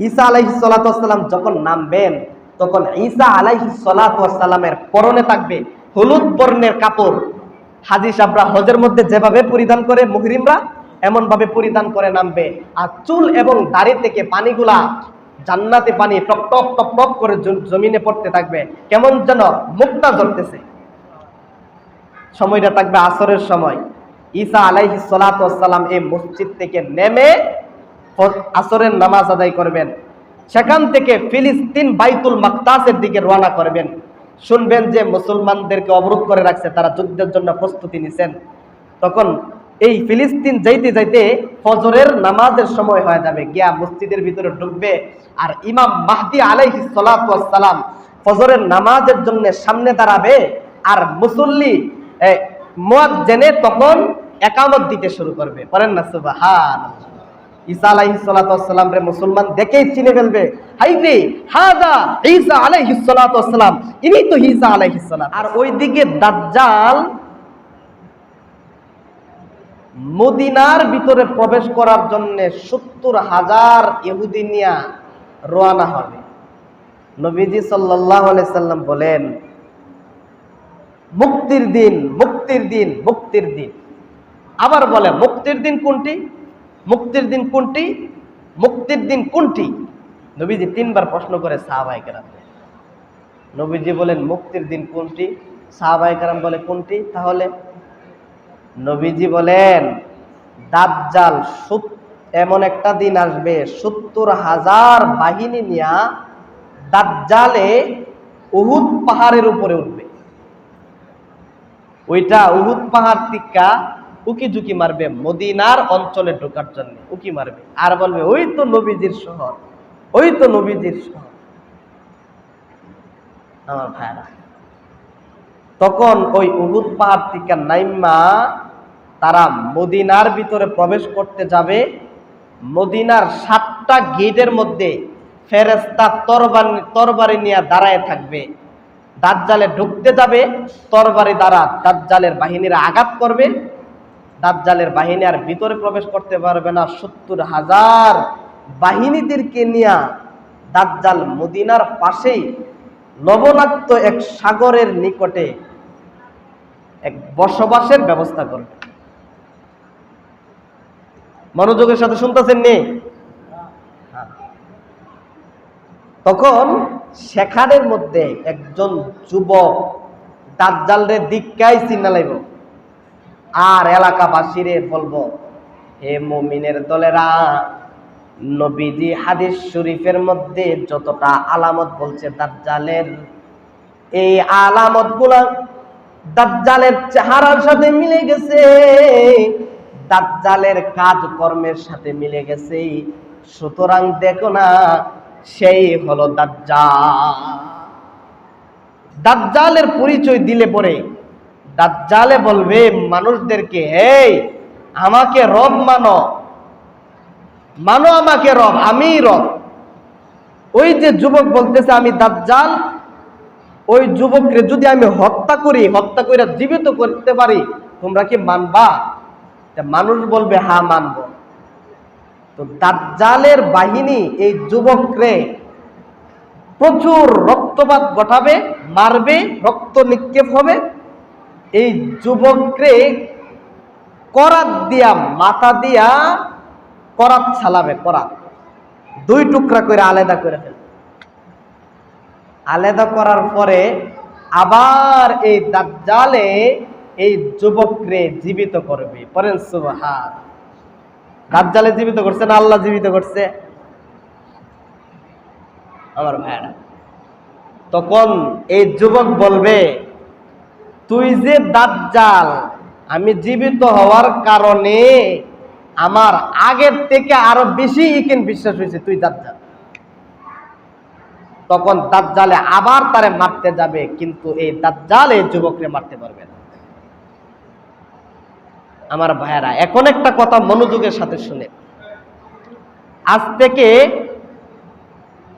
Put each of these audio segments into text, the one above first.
ঈসা আলাইহিস সালাতু ওয়াস সালাম যখন নামবেন তখন ঈসা আলাইহিস সালাতু ওয়াস সালামের পরনে থাকবে হলুদ বর্ণের কাপড়। হাজী সাহেবরা হজের মধ্যে যেভাবে পরিধান করে মুহরিমরা এমন ভাবে পরিধান করে নামবে। আর চুল এবং দাড়ি থেকে পানিগুলা জান্নাতি পানি টপ টপ টপ টপ করে জমিনে পড়তে থাকবে, কেমন যেন মুক্তা জ্বলতেছে। সময়টা থাকবে আসরের সময়। ঈসা আলাইহিস সালাতু ওয়াস সালাম এই মসজিদ থেকে নেমে আসরের নামাজ আদায় করবেন। সেখান থেকে ফিলিস্তিন বাইতুল মাকদাসের দিকে রওনা করবেন। শুনবেন যে মুসলমানদেরকে অবরোধ করে রাখছে, তারা যুদ্ধের জন্য প্রস্তুতি নিছেন। তখন এই ফিলিস্তিন যাইতে যাইতে ফজরের নামাজের সময় হয়ে যাবে, গিয়া মসজিদের ভিতরে ঢুকবে। আর ইমাম মাহদি আলাইহিস সালাতু ওয়াস সালাম ফজরের নামাজের জন্য সামনে দাঁড়াবে। আর মুসল্লি মুয়াজ্জিন তখন ইকামত দিতে শুরু করবে। পড়েন না সুবহানাল্লাহ। ঈসা আলাইহিস সালাতু ওয়াস সালাম রে মুসলমান দেখেই চিনে ফেলবে, হাইরে হাদা ঈসা আলাইহিস সালাতু ওয়াস সালাম, ইনি তো ঈসা আলাইহিস সালাম। আর ওইদিকে দাজ্জাল মদিনার ভিতরে প্রবেশ করার জন্য ৭০,০০০ ইহুদি নিয়া রওনা হবে। নবীজি সাল্লাল্লাহু আলাইহি সাল্লাম বলেন, মুক্তির দিন, মুক্তির দিন, মুক্তির দিন। আবার বলে মুক্তির দিন কোনটি, মুক্তির দিন কোনটি, মুক্তির দিন কোনটি? নবীজি ৩ বার প্রশ্ন করে সাহাবায়ে কেরাম। নবীজি বলেন মুক্তির দিন কোনটি? সাহাবায়ে কেরাম বলে কোনটি? তাহলে নবীজি বলেন দাজ্জাল এমন একটা দিন আসবে ৭০,০০০ বাহিনী নিয়া দাজ্জালে উহুদ পাহাড়ের উপরে উঠবে। ওইটা উহুদ পাহাড় টিকা উকি ঝুঁকি মারবে মদিনার অঞ্চলে ঢোকার জন্য, উকি মারবে আর বলবে ওই তো নবীজির শহর, ওই তো নবীজির শহর। আমার ভাইরা, তখন ওই উহুদ পাহাড় থেকে নাইমা তারা মদিনার ভিতরে প্রবেশ করতে যাবে। মদিনার ৭টা গেটের মধ্যে ফেরেশতা তরবারি নিয়ে দাঁড়ায় থাকবে। দাজ্জালে ঢুকতে যাবে, তরবারি দ্বারা দাজ্জালের বাহিনীরা আঘাত করবে। দাজ্জালের বাহিনী আর ভিতরে প্রবেশ করতে পারবে না। ৭০,০০০ বাহিনীদেরকে নিয়ে দাজ্জাল মদিনার পাশেই লবণাক্ত এক সাগরের নিকটে এক বসবাসের ব্যবস্থা করবে। মনোযোগের সাথে শুনতেছেন নি? তখন সেখানের মধ্যে একজন যুবক দাজ্জালরে দিক্কাই চিনালাইব আর এলাকাবাসীরে বলবো, হে মুমিনের দলেরা, নবীজি হাদিস শরীফের মধ্যে যতটা আলামত বলছে দাজ্জালের, এই আলামতগুলা দাজ্জালের চেহারার সাথে মিলে গেছে, দাজ্জালের কাজকর্মের সাথে মিলে গেছে। সুতরাং দেখো না, সেই হলো দাজ্জাল। দাজ্জালের পরিচয় দিলে পরে দাজ্জালে বলবে মানুষদেরকে, এই আমাকে রব মানো, মানো আমাকে রব, আমি রব। ওই যে যুবক বলতেছে আমি দাজ্জাল, ওই যুবককে যদি আমি হত্যা করি, হত্যা করে জীবিত করতে পারি, তোমরা কি মানবা? মানুষ বলবে হ্যাঁ মানব। তো দাজ্জালের বাহিনী এই যুবকরে প্রচুর রক্তপাত ঘটাবে, মারবে, রক্ত নিক্ষেপ হবে। এই যুবকরে করাত দিয়া, মাথা দিয়া করাত ছালাবে, করাত 2 টুকরা করে আলাদা করে ফেলবে। আলাদা করার পরে আবার এই দাজ্জালে এই যুবকরে জীবিত করবে। পরেন সুবহান। দাজ্জালে জীবিত করছে না আল্লাহ জীবিত করছে? আমার ভাইরা, তখন এই যুবক বলবে, তুই যে দাজ্জাল, আমি জীবিত হওয়ার কারণে আমার আগের থেকে আরো বেশি ইকিন বিশ্বাস হয়েছে তুই দাজ্জাল। তখন দাজ্জালে আবার তারে মারতে যাবে, কিন্তু এই দাজ্জাল এই যুবকরে মারতে পারবে না। আমার ভাইয়েরা, এখন একটা কথা মনোযোগের সাথে শুনে, আজ থেকে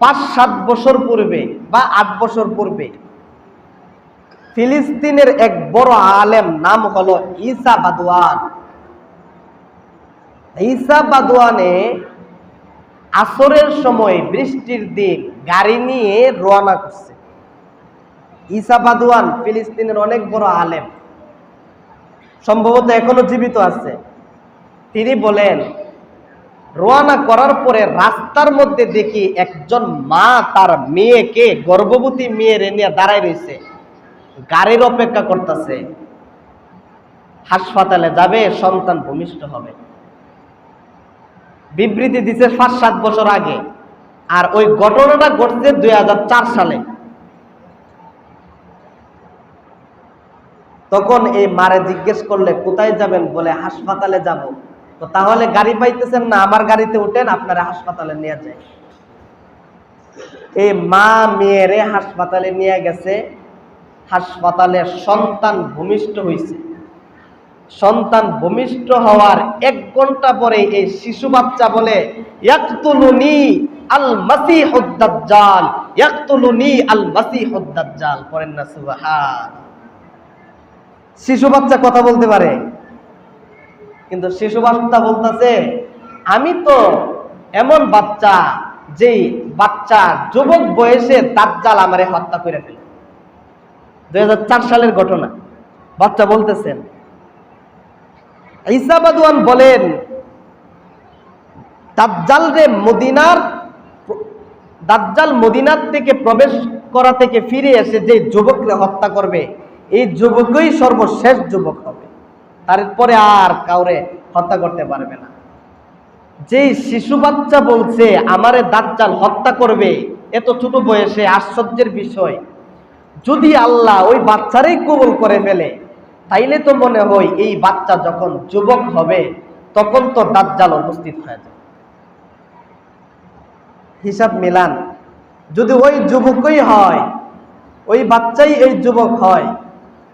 5-7 বছর পূর্বে বা 8 বছর পূর্বে ফিলিস্তিনের এক বড় আলেম, নাম হলো ঈসা বাদওয়ান। ঈসা বাদওয়ানে আসরের সময় বৃষ্টির দিন গাড়ি নিয়ে রওনা করছে। ঈসা বাদওয়ান ফিলিস্তিনের অনেক বড় আলেম, সম্ভবত এখনো জীবিত আছে। তিনি বলেন, রওনা করার পরে রাস্তার মধ্যে দেখি একজন মা তার মেয়েকে, গর্ভবতী মেয়ের নিয়ে দাঁড়ায় রয়েছে, গাড়ির অপেক্ষা করতেছে, হাসপাতালে যাবে, সন্তান ভূমিষ্ঠ হবে। বিবৃতি দিছে 5-7 বছর আগে, আর ওই ঘটনাটা ঘটছে 2004 সালে। তখন এই মারে জিজ্ঞেস করলে কোথায় যাবেন, বলে হাসপাতালে যাব। তো তাহলে গাড়ি পাইতেছেন না, আমার গাড়িতে উঠেন, আপনারা হাসপাতালে নিয়ে যায়। এই মা মেয়েরে হাসপাতালে নিয়ে গেছে। হাসপাতালে সন্তান ভূমিষ্ঠ হয়েছে। সন্তান ভূমিষ্ঠ হওয়ার 1 ঘন্টা পরে এই শিশু বাচ্চা বলে, ইয়াকতুলুনি আল মাসিহুদ দাজ্জাল, ইয়াকতুলুনি আল মাসিহুদ দাজ্জাল। পড়েন না সুবহান। শিশু বাচ্চা কথা বলতে পারে, কিন্তু শিশু বাচ্চা বলতেছে, আমি তো এমন বাচ্চা, যেই বাচ্চা যুবক বয়সে দাজ্জাল আমারে হত্যা করে ফেলে। 2004 সালের ঘটনা, বাচ্চা বলতেছেন। ঈসা বাদওয়ান বলেন, দাজ্জাল মদিনার থেকে প্রবেশ করা থেকে ফিরে এসে যে যুবককে হত্যা করবে, এই যুবকই সর্বশেষ যুবক হবে, তারপরে আর কাউরে হত্যা করতে পারবে না। যেই শিশু বাচ্চা বলছে আমারে দাজ্জাল হত্যা করবে, এত ছোট বয়সে, আশ্চর্যের বিষয়, যদি আল্লাহ ওই বাচ্চারই কবুল করে ফেলে, তাইলে তো মনে হয় এই বাচ্চা যখন যুবক হবে তখন তো দাজ্জাল উপস্থিত হয়ে যাবে। হিসাব মিলান, যদি ওই যুবকই হয়, ওই বাচ্চাই এই যুবক হয়,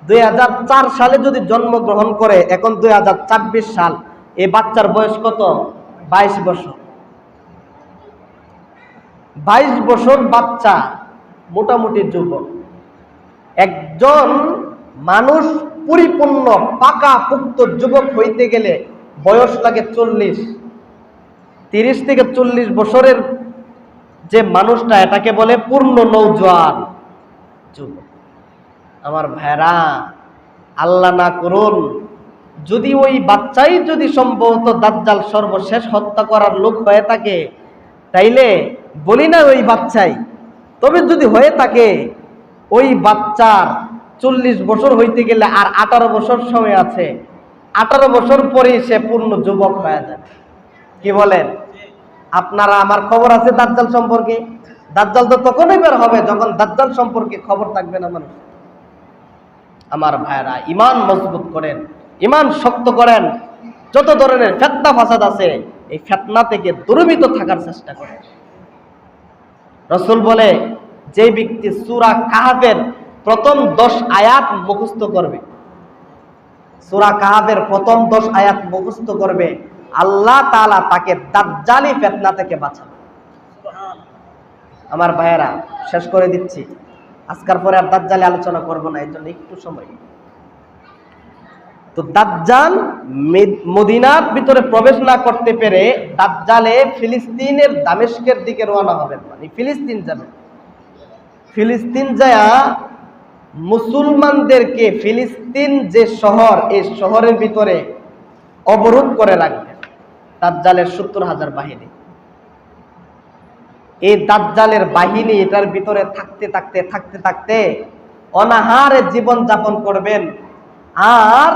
2004 সালে যদি জন্মগ্রহণ করে, এখন 2024 সাল, এই বাচ্চার বয়স কত? 22 বছর। 22 বছর বাচ্চা মোটামুটি যুবক। একজন মানুষ পরিপূর্ণ পাকা পুক্ত যুবক হইতে গেলে বয়স লাগে 40। 30 থেকে 40 বছরের যে মানুষটা, এটাকে বলে পূর্ণ নৌজওয়ান যুবক। আমার ভাইরা, আল্লাহ না করুন যদি ওই বাচ্চাই যদি সম্ভবত দাজ্জাল সর্বশেষ হত্যা করার লোক হয়ে থাকে, তাইলে বলি না ওই বাচ্চাই, তবে যদি হয়ে থাকে, ওই বাচ্চার 40 বছর হইতে গেলে আর 18 বছর সময় আছে। 18 বছর পরেই সে পূর্ণ যুবক হয়ে যাবে। কি বলেন আপনারা? আমার খবর আছে দাজ্জাল সম্পর্কে। দাজ্জাল তো তখনই বের হবে যখন দাজ্জাল সম্পর্কে খবর থাকবে না মানুষ। আমার ভাইরা, ঈমান মজবুত করেন, ঈমান শক্ত করেন। যত ধরনের ফিতনা ফাসাদ আছে, এই ফিতনা থেকে দূরীভূত থাকার চেষ্টা করেন। রাসূল বলে, যে ব্যক্তি সূরা কাহফের প্রথম 10 আয়াত মুখস্থ করবে, সূরা কাহফের প্রথম 10 আয়াত মুখস্থ করবে, আল্লাহ তাআলা তাকে দাজ্জালি ফিতনা থেকে বাঁচাবে। আমার ভাইয়েরা, শেষ করে দিচ্ছি, আজকের পরে আর দাজ্জালি আলোচনা করব না, এর জন্য একটু সময়। তো দাজ্জাল মদিনার ভিতরে প্রবেশ না করতে পেরে দাজ্জালে ফিলিস্তিনের দামেস্কের দিকে রওনা হবেন, মানে ফিলিস্তিন যাবেন। ফিলিস্তিন যায় মুসলমানদেরকে, ফিলিস্তিন যে শহর, এই শহরের ভিতরে অবরোধ করে রাখবেন দাজ্জালের 70,000 বাহিনী। এই দাজ্জালের বাহিনী এটার ভিতরে থাকতে থাকতে থাকতে থাকতে অনাহারে জীবন যাপন করবেন। আর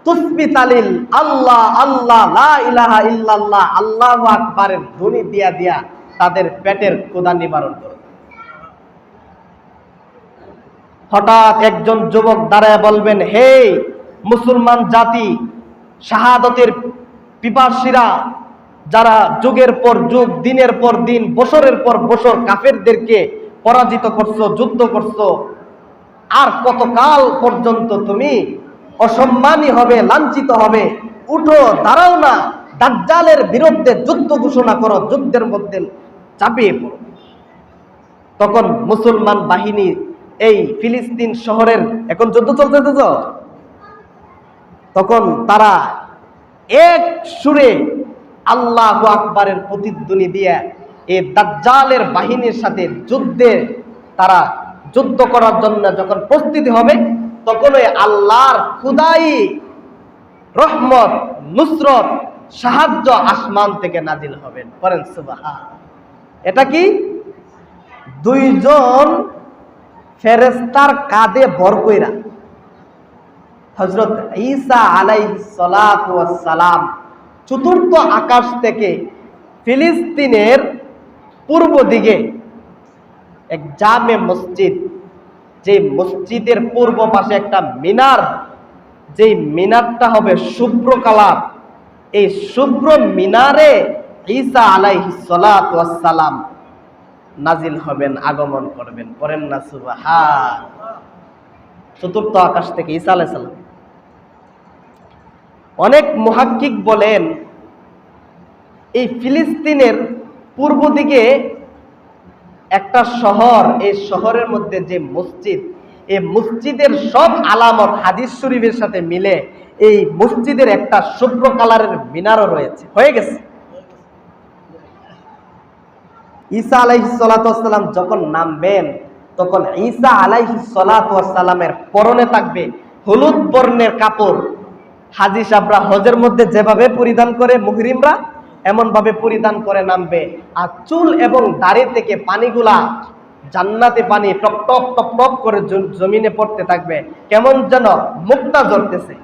তুসবি তালিল আল্লাহ আল্লাহ লা ইলাহা ইল্লাল্লাহ আল্লাহু আকবারের ধ্বনি দিয়া দিয়া তাদের পেটের ক্ষুধা নিবারণ করবে। হঠাৎ একজন যুবক দাঁড়ায় বলবেন, হে মুসলমান জাতি, শাহাদতের পিপাসীরা, যারা যুগের পর যুগ, দিনের পর দিন, বছরের পর বছর কাফেরদেরকে পরাজিত করছো, যুদ্ধ করছো, আর কতকাল পর্যন্ত তুমি অসম্মানী হবে, লাঞ্ছিত হবে? উঠো, দাঁড়াও না, দাজ্জালের বিরুদ্ধে যুদ্ধ ঘোষণা করো, যুদ্ধের মধ্যে চাপিয়ে পড়ো। তখন মুসলমান বাহিনী এই ফিলিস্তিন শহরের, এখন যুদ্ধ চলতেছে তো, তখন তারা এক সুরে আল্লাহু আকবারের প্রতিধ্বনি দিয়ে এই দাজ্জালের বাহিনীর সাথে তারা যুদ্ধ করার জন্য যখন প্রস্তুতি হবে, তখন ওই আল্লাহর খুদাই রহমত, নুসরত, সাহায্য আসমান থেকে নাজিল হবেন। করেন সুবহান। এটা কি? দুইজন ফেরেশতার কাঁধে ভর কইরা হযরত ঈসা আলাইহিস সালাতু ওয়াস সালাম চতুর্থ আকাশ থেকে ফিলিস্তিনের পূর্ব দিকে এক জামে মসজিদ, যে মসজিদের পূর্ব পাশে একটা মিনার, যে মিনারটা হবে শুভ্র কালার, এই শুভ্র মিনারে ঈসা আলাইহিস সালাতু ওয়াস সালাম নাজিল হবেন, আগমন করবেন। পড়েন না সুবহান। চতুর্থ আকাশ থেকে ঈসা আলাইহিস সালাম। অনেক মুহাক্কিক বলেন এই ফিলিস্তিনের পূর্ব দিকে একটা শহর, এই শহরের মধ্যে যে মসজিদ, এই মসজিদের সব আলামত হাদিস শরীফের সাথে মিলে এই মসজিদের একটা শুভ্র কালারের মিনারও রয়েছে, হয়ে গেছে। ঈসা আলাইহিস সালাতু ওয়াস সালাম যখন নামবেন, তখন ঈসা আলাইহিস সালাতু ওয়াস সালামের পরনে থাকবে হলুদ বর্ণের কাপড়। হাজী সাহেবরা হজের মধ্যে যেভাবে পরিধান করে মুহরিমরা, এমন ভাবে পরিধান করে নামবে। আর চুল এবং দাড়ি থেকে পানিগুলা জান্নাতে পানি টপ টপ টপ টপ করে জমিনে পড়তে থাকবে, কেমন যেন মুক্তা ঝরতেছে।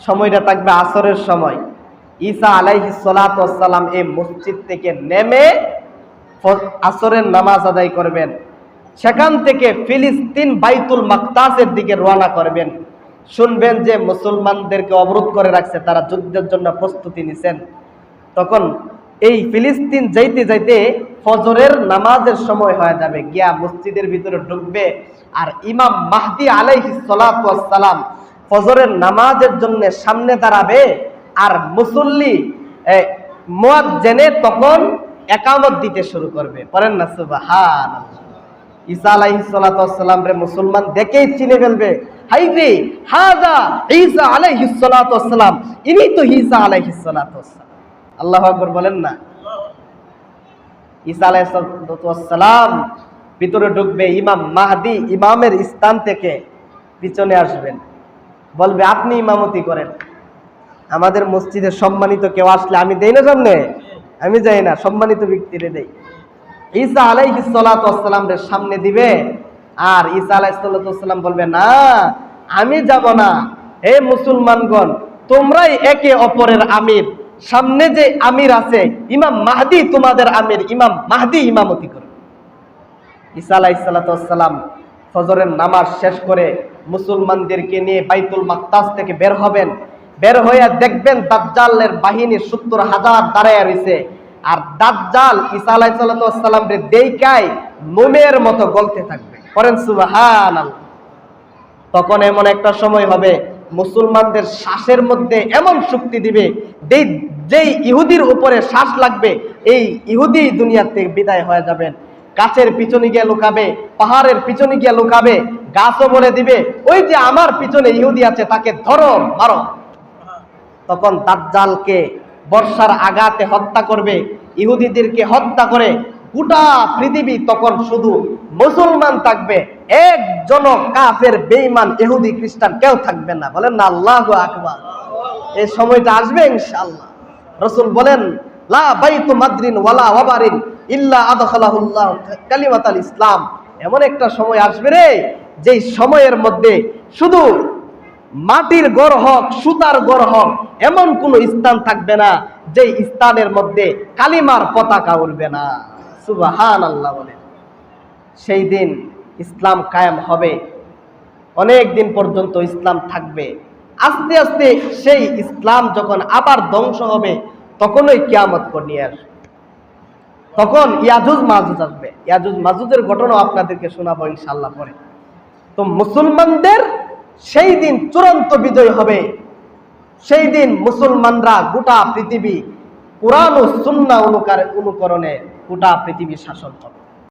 সময়টা থাকবে আসরের সময়। ঈসা আলাইহিস সালাতু ওয়াস সালাম এই মসজিদ থেকে নেমে আসরের নামাজ আদায় করবেন। সেখান থেকে ফিলিস্তিন বাইতুল মাকদাসের দিকে রওনা করবেন। শুনবেন যে মুসলমানদেরকে অবরোধ করে রাখছে, তারা যুদ্ধের জন্য প্রস্তুতি নিছেন। তখন এই ফিলিস্তিন যাইতে যাইতে ফজরের নামাজের সময় হয়ে যাবে, গিয়া মসজিদের ভিতরে ঢুকবে। আর ইমাম মাহদি আলাইহিস সালাতু ওয়াস সালাম ফজরের নামাজের জন্য সামনে দাঁড়াবে। আর মুসল্লি মুয়াজ্জিনে তখন ইকামত দিতে শুরু করবে। পড়েন না সুবহানাল্লাহ। ঈসা আলাইহিস সালাতু ওয়াস সালাম রে মুসলমান দেখেই চিনে ফেলবে, হাই রে হাযা ঈসা আলাইহিস সালাতু ওয়াস সালাম, ইনি তো ঈসা আলাইহিস সালাতু ওয়াস সালাম। আল্লাহু আকবার বলেন না। ঈসা আলাইহিস সালাতু ওয়াস সালাম ভিতরে ঢুকবে, ইমাম মাহদি ইমামের স্থান থেকে পিছনে আসবেন, বলবে আপনি ইমামতি করেন। আমাদের মসজিদে সম্মানিত কেউ আসলে আমি দেই না সামনে, আমি যাই না, সম্মানিত ব্যক্তিরে দেই। ঈসা আলাইহিস সালাতু ওয়াস সালামের সামনে দিবে। আর ঈসা আলাইহিস সালাতু ওয়াস সালাম বলবে, না আমি যাব না, হে মুসলমানগণ তোমরাই একে অপরের আমির, সামনে যে আমির আছে ইমাম মাহদি তোমাদের আমির, ইমাম মাহদি ইমামতি করবে। ঈসা আলাইহিস সালাতু ওয়াস সালাম ফজরের নামাজ শেষ করে মুসলমানদেরকে নিয়ে বাইতুল মাকদাস থেকে বের হবেন। বের হইয়া দেখবেন দাজ্জালের বাহিনী ৭০,০০০ দাঁড়ায় রয়েছে। আর দাজ্জাল ঈসা আলাইহিস সালাতু ওয়াস সালামকে দেখায় মোমের মতো গলতে থাকবে। পড়েন সুবহানাল্লাহ। তখন এমন একটা সময় হবে মুসলমানদের শ্বাসের মধ্যে এমন শক্তি দিবে, যেই ইহুদির উপরে শ্বাস লাগবে এই ইহুদি দুনিয়া থেকে বিদায় হয়ে যাবেন। গাছের পিছনে গিয়ে লুকাবে, পাহাড়ের পিছনে গিয়ে লুকাবে, গাছও বলে দিবে ওই যে আমার পিছনে ইহুদি আছে, তাকে ধরো মারো। তখন দাজ্জালকে বর্ষার আঘাতে হত্যা করবে, ইহুদিদেরকে হত্যা করে গোটা পৃথিবী তখন শুধু মুসলমান থাকবে, একজন কাফের বেঈমান ইহুদি খ্রিস্টান কেউ থাকবে না। বলেন না আল্লাহু আকবার। এই সময়টা আসবে ইনশাআল্লাহ। রাসূল বলেন, লা বাইতু মাদরিন ওয়ালা ওয়াবারিন ইল্লা আদখালাহুল্লাহ কালিমাতাল ইসলাম। এমন একটা সময় আসবে রে, যেই সময়ের মধ্যে শুধু মাটির ঘর হোক, সুতার ঘর হোক, এমন কোন স্থান থাকবে না যেই স্থানের মধ্যে কালিমার পতাকা উড়বে না। সুবহানাল্লাহ বলেন। সেই দিন ইসলাম কায়েম হবে, অনেক দিন পর্যন্ত ইসলাম থাকবে। আস্তে আস্তে সেই ইসলাম যখন আবার ধ্বংস হবে, তখনই কিয়ামত নিয়ে আসবে। তখন ইয়াজুজ মাজুজ আসবে। ইয়াজুজ মাজুজের ঘটনা আপনাদেরকে শোনাবো ইনশাআল্লাহ পরে। তো মুসলমানদের সেই দিন চূড়ান্ত বিজয় হবে। সেই দিন মুসলমানরা গোটা পৃথিবী কুরআন ও সুন্নাহ অনুকরণে গোটা পৃথিবী শাসন করবে।